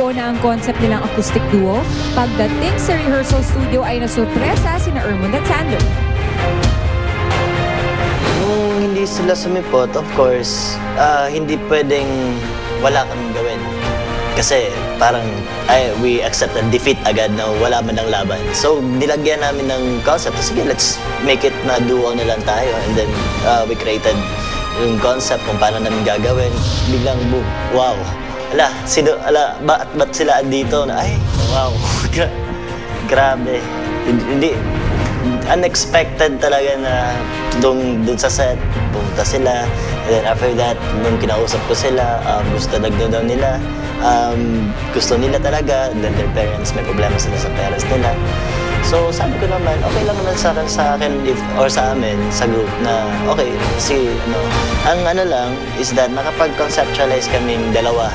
buo na ang concept nilang acoustic duo. Pagdating sa rehearsal studio ay nasurpresa sina Ermond at Sander. Nung hindi sila sumipot, of course, hindi pwedeng wala kaming gawin. Kasi parang we accepted defeat agad na wala man ng laban. So nilagyan namin ng concept. Sige, let's make it na duo na lang tayo. And then we created yung concept kung paano namin gagawin. Biglang boom, wow. Ba't sila andito? Ay, wow. Grabe. Hindi, unexpected talaga na dun sa set, pumunta sila. And then after that, nung kinausap ko sila, gusto nila. Gusto nila talaga. And then their parents, may problema sila sa parents nila. So sabi ko naman, okay lang naman sa akin or sa amin, sa group na okay, kasi ang lang is that nakapag-conceptualize kaming dalawa.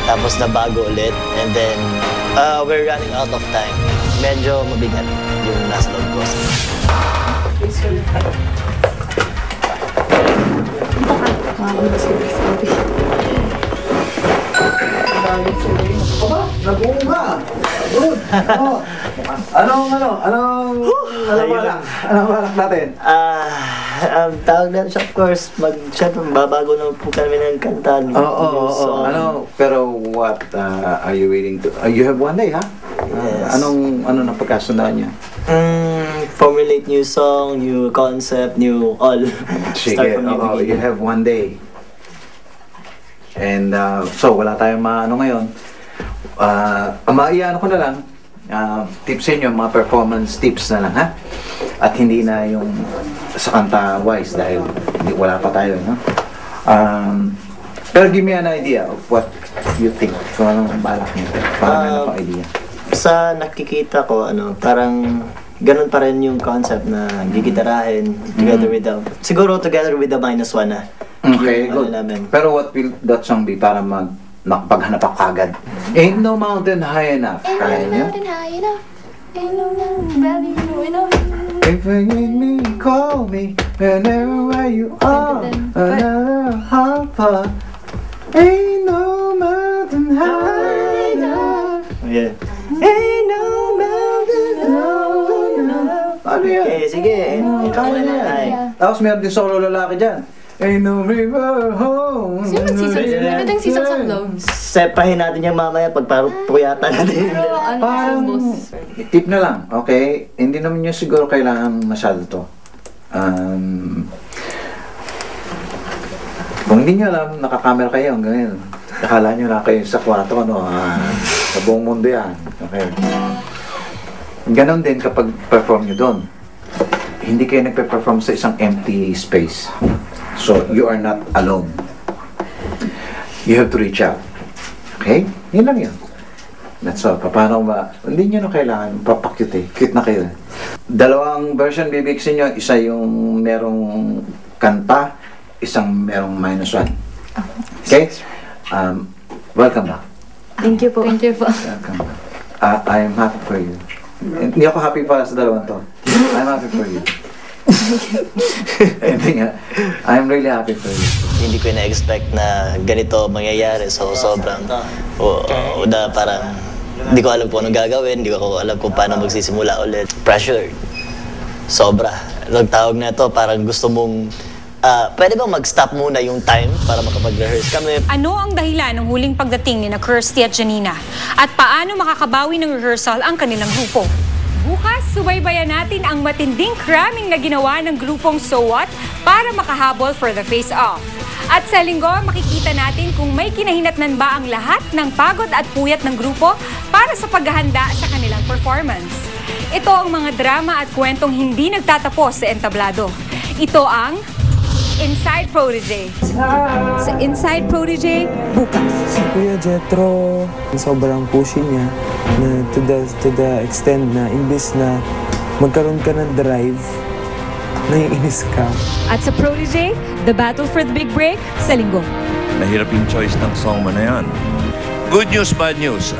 Tapos nabago ulit. And then we're running out of time. Medyo mabigat yung nasa loob ko. Aba, nag-uunga. Good. Anong balak natin? Tawag na siya, of course, syempre, babago na po kami ng kanta. Pero what are you waiting to? You have one day, ha? Yes. Ano na pagkasundan niya? Formulate new song, new concept, new all. Sige, you have one day. And so, wala tayong ngayon. Maiano ko na lang, tipsin nyo, mga performance tips na lang, ha? At hindi na yung sa kanta-wise dahil wala pa tayo, no? Pero give me an idea of what you think. Kung anong balak nyo. Parang idea. Sa nakikita ko, parang ganun pa rin yung concept na gigitarahin together with the minus one na. Okay, good. Pero what will that song be para makapaghanap ako agad? Ain't no mountain high enough. Kaya nyo? Ain't no mountain valley low enough. If you need me, call me whenever where you are. Another hopper. Ain't no mountain high enough. Yeah. Ain't no mountain low enough. Ano yan? Okay, sige. Ikaw na yan. Tapos meron din solo lalaki dyan. Ain't no river home. Sino nagsisagsag? Seasons of Love. Sepahin natin yung mamaya pagpuyatan natin. Parang tip na lang, okay? Hindi naman nyo siguro kailangan masyado to. Kung hindi nyo alam, nakakamera kayo, ganyan. Akala nyo na kayo sa kwarto, sa buong mundo yan. Okay. Ganon din kapag perform nyo doon. Hindi kayo nagpe-perform sa isang empty space. So, you are not alone. You have to reach out. Okay? Yun lang yun. That's all. Paano ba? Hindi nyo na kailangan. Papakyut eh. Cute na kayo. Dalawang version bibigsin nyo. Isa yung merong kanta, isang merong minus one. Okay? Welcome back. Thank you po. Thank you po. Welcome back. I am happy for you. Hindi ako happy para sa dalawang to. I'm happy for you. I'm really happy for you. Hindi ko na-expect na ganito mangyayari. So, sobrang, parang, hindi ko alam kung anong gagawin, hindi ko alam kung paano magsisimula ulit. Pressured. Sobra. Nagtawag na ito, parang gusto mong, pwede bang mag-stop muna yung time para makapag-rehearse kami? Ano ang dahilan ng huling pagdating ni Kirsty at Janina? At paano makakabawi ng rehearsal ang kanilang grupo? Bukas, subaybayan natin ang matinding cramming na ginawa ng grupong So What para makahabol for the face-off. At sa linggo, makikita natin kung may kinahinatnan ba ang lahat ng pagod at puyat ng grupo para sa paghahanda sa kanilang performance. Ito ang mga drama at kwentong hindi nagtatapos sa entablado. Ito ang Inside Protégé. Sa Inside Protégé, bukas. Si Kuya Jetro, sobrang pushy niya na to the extent na imbis na magkaroon ka ng drive, naiinis ka. At sa Protégé, the battle for the big break, sa linggo. Mahirap yung choice ng song mo na yan. Good news, bad news.